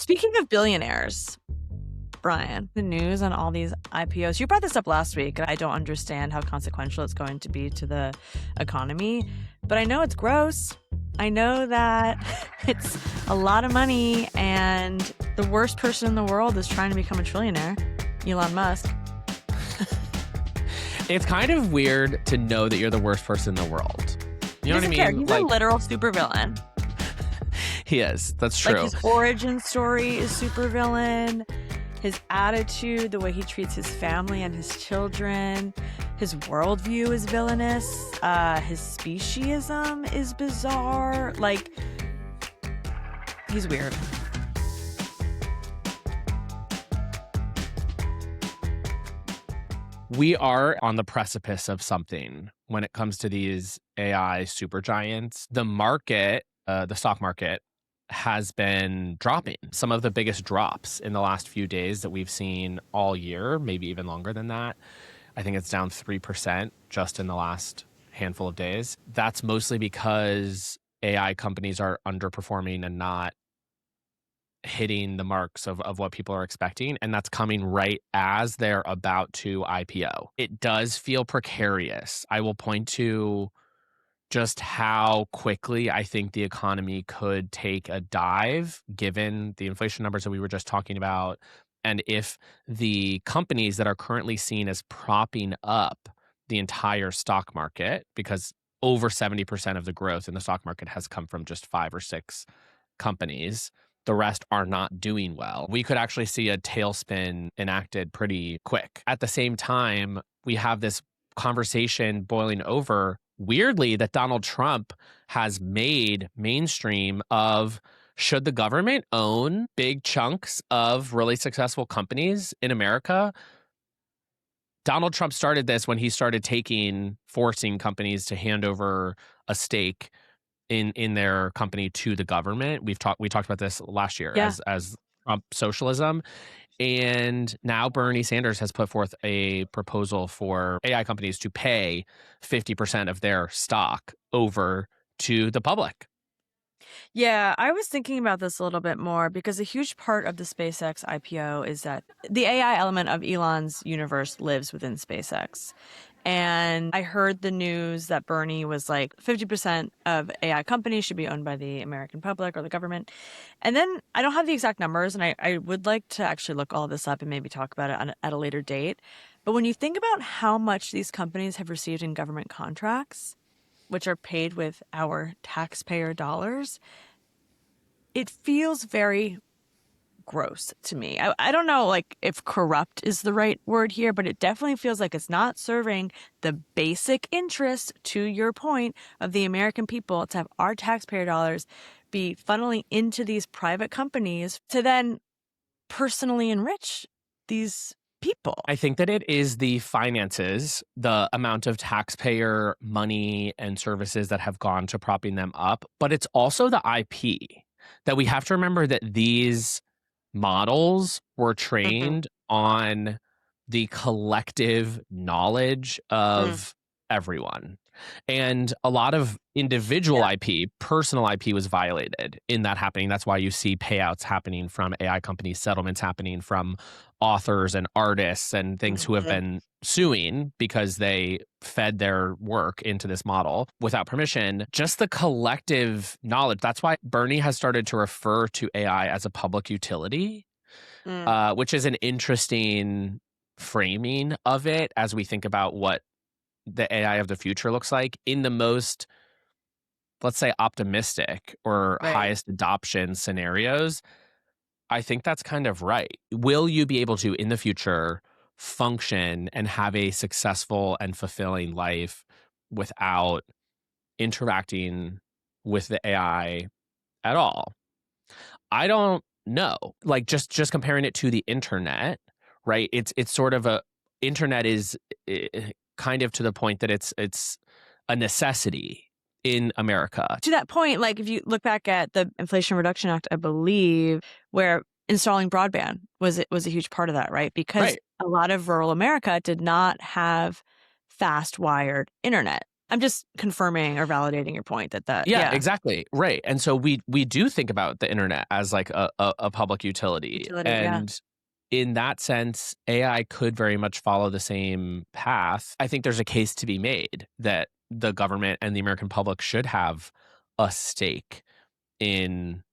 Speaking of billionaires, Brian, the news on all these IPOs, you brought this up last week, and I don't understand how consequential it's going to be to the economy, but I know it's gross. I know that it's a lot of money, and the worst person in the world is trying to become a trillionaire, Elon Musk. It's kind of weird to know that you're the worst person in the world. You know what I mean? Care. He's a literal supervillain. He is. That's true. Like, his origin story is supervillain. His attitude, the way he treats his family and his children, his worldview is villainous. His speciesism is bizarre. Like, he's weird. We are on the precipice of something when it comes to these AI supergiants. The market, the stock market, has been dropping. Some of the biggest drops in the last few days that we've seen all year, maybe even longer than that. I think it's down 3% just in the last handful of days. That's mostly because AI companies are underperforming and not hitting the marks of what people are expecting. And that's coming right as they're about to IPO. It does feel precarious. I will point to just how quickly I think the economy could take a dive given the inflation numbers that we were just talking about. And if the companies that are currently seen as propping up the entire stock market, because over 70% of the growth in the stock market has come from just 5 or 6 companies, the rest are not doing well. We could actually see a tailspin enacted pretty quick. At the same time, we have this conversation boiling over, weirdly, that Donald Trump has made mainstream of, should the government own big chunks of really successful companies in America? Donald Trump started this when he started forcing companies to hand over a stake in their company to the government. We talked about this last year as Trump socialism. And now Bernie Sanders has put forth a proposal for AI companies to pay 50% of their stock over to the public. Yeah, I was thinking about this a little bit more because a huge part of the SpaceX IPO is that the AI element of Elon's universe lives within SpaceX. And I heard the news that Bernie was like 50% of AI companies should be owned by the American public or the government. And then I don't have the exact numbers, and I would like to actually look all this up and maybe talk about it at a later date. But when you think about how much these companies have received in government contracts, which are paid with our taxpayer dollars, it feels very gross to me. I don't know like if corrupt is the right word here, but it definitely feels like it's not serving the basic interest, to your point, of the American people, to have our taxpayer dollars be funneling into these private companies to then personally enrich these people. I think that it is the finances, the amount of taxpayer money and services that have gone to propping them up, but it's also the IP that we have to remember that these models were trained on the collective knowledge of everyone. And a lot of individual IP, personal IP was violated in that happening. That's why you see payouts happening from AI companies, settlements happening from authors and artists and things who have been suing because they fed their work into this model without permission. Just the collective knowledge. That's why Bernie has started to refer to AI as a public utility, which is an interesting framing of it as we think about what the AI of the future looks like in the most, let's say, optimistic or highest adoption scenarios. I think that's kind of right. Will you be able to, in the future, function and have a successful and fulfilling life without interacting with the AI at all? I don't know. Like just comparing it to the internet, right? It's sort of internet is kind of to the point that it's a necessity in America. To that point, like if you look back at the Inflation Reduction Act, I believe, where installing broadband was a huge part of that, right? Because a lot of rural America did not have fast wired internet. I'm just confirming or validating your point that Yeah, yeah, exactly. Right. And so we do think about the internet as like a public utility. utility, yeah, And in that sense, AI could very much follow the same path. I think there's a case to be made that the government and the American public should have a stake in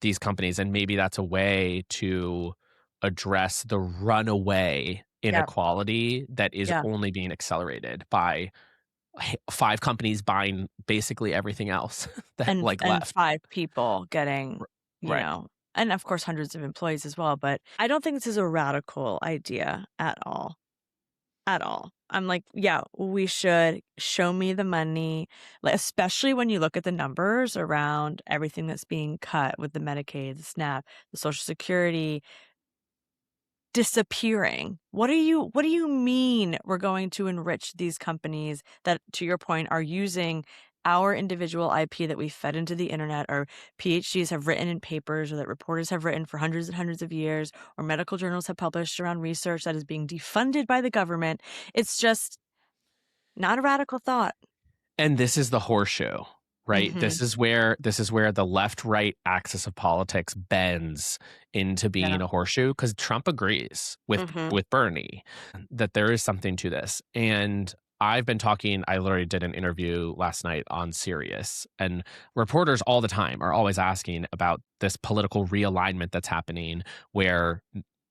these companies. And maybe that's a way to address the runaway yeah, inequality that is yeah, only being accelerated by five companies buying basically everything else that like and left. 5 people getting, you Right. know, and of course hundreds of employees as well, but I don't think this is a radical idea at all. At all. I'm like, yeah, we should show me the money, like, especially when you look at the numbers around everything that's being cut with the Medicaid, the SNAP, the Social Security disappearing. What do you mean we're going to enrich these companies that, to your point, are using our individual IP that we fed into the internet, or PhDs have written in papers, or that reporters have written for hundreds and hundreds of years, or medical journals have published around research that is being defunded by the government? It's just not a radical thought. And this is the horseshoe, right? Mhm. This is where the left-right axis of politics bends into being Yeah. a horseshoe because Trump agrees Mhm. with Bernie that there is something to this. And I've been talking, I literally did an interview last night on Sirius, and reporters all the time are always asking about this political realignment that's happening where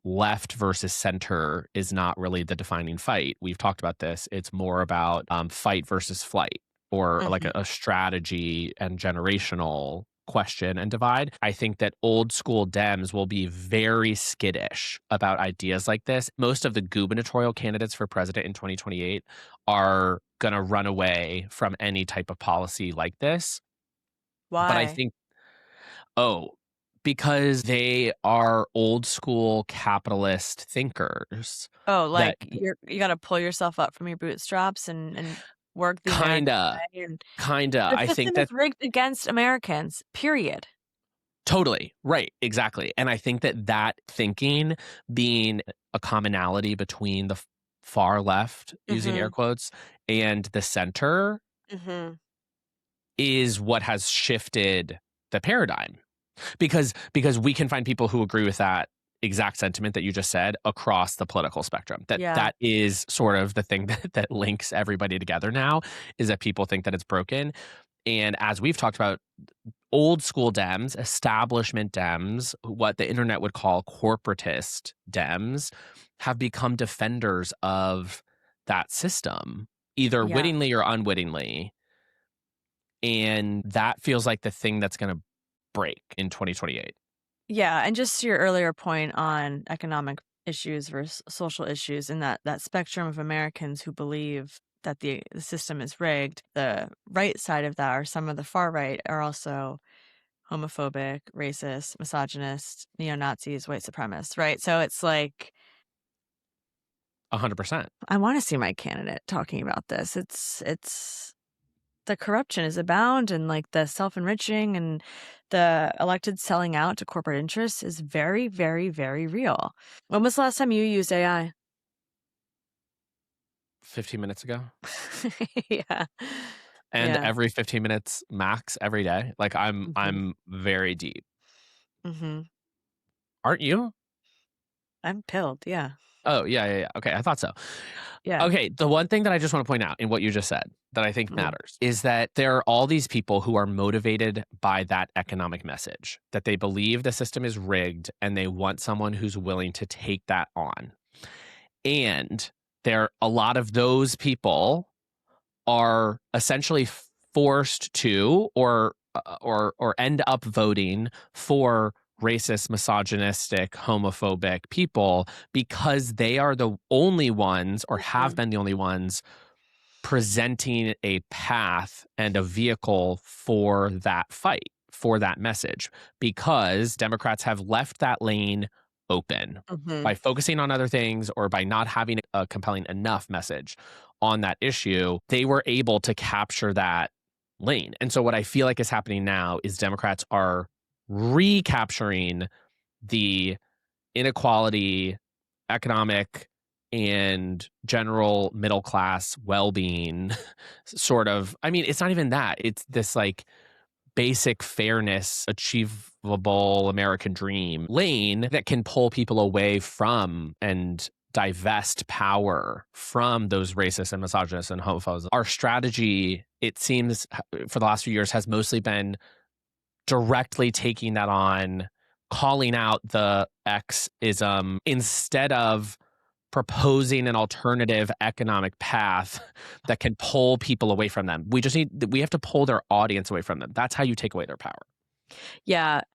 left versus center is not really the defining fight. We've talked about this. It's more about fight versus flight, or like Mhm. a strategy and generational question and divide. I think that old school Dems will be very skittish about ideas like this. Most of the gubernatorial candidates for president in 2028 are going to run away from any type of policy like this. But I Why? think, oh, because they are old school capitalist thinkers Oh, that like, you gotta pull yourself up from your bootstraps and work the American kinda, way, and kinda, the I think system is that rigged against Americans, period. totally, right, exactly, and I think that that thinking being a commonality between the far left, using air Mhm. quotes, and the center Mhm. is what has shifted the paradigm. Because we can find people who agree with that exact sentiment that you just said across the political spectrum. Yeah. That is sort of the thing that links everybody together now, is that people think that it's broken. And as we've talked about, old school Dems, establishment Dems, what the internet would call corporatist Dems, have become defenders of that system, either Yeah. wittingly or unwittingly. And that feels like the thing that's going to break in 2028. Yeah, and just to your earlier point on economic issues versus social issues, and that spectrum of Americans who believe that the system is rigged, the right side of that, or some of the far right, are also homophobic, racist, misogynist, neo-Nazis, white supremacists, right? So it's like, 100%. I wanna see my candidate talking about this. It's the corruption is abound, and, like, the self-enriching and the elected selling out to corporate interests is very, very, very real. When was the last time you used AI? 15 minutes ago. Yeah. And Yeah. every 15 minutes max every day. Like Mhm. I'm very deep. Mhm. Aren't you? I'm pilled, yeah. Oh, yeah, yeah, yeah. Okay, I thought so. Yeah. Okay, the one thing that I just want to point out in what you just said that I think Mm. matters is that there are all these people who are motivated by that economic message, that they believe the system is rigged and they want someone who's willing to take that on. And there a lot of those people are essentially forced to, or end up voting for racist, misogynistic, homophobic people because they are the only ones, or have Mhm. been the only ones, presenting a path and a vehicle for that fight, for that message, because Democrats have left that lane open Mhm. by focusing on other things or by not having a compelling enough message on that issue. They were able to capture that lane. And so, what I feel like is happening now is Democrats are recapturing the inequality, economic and general middle class well-being sort of, I mean, it's not even that. It's this like basic fairness, achievable American dream lane that can pull people away from and divest power from those racists and misogynists and homophobes. Our strategy, it seems, for the last few years has mostly been directly taking that on, calling out the X-ism instead of proposing an alternative economic path that can pull people away from them. We have to pull their audience away from them. That's how you take away their power. Yeah.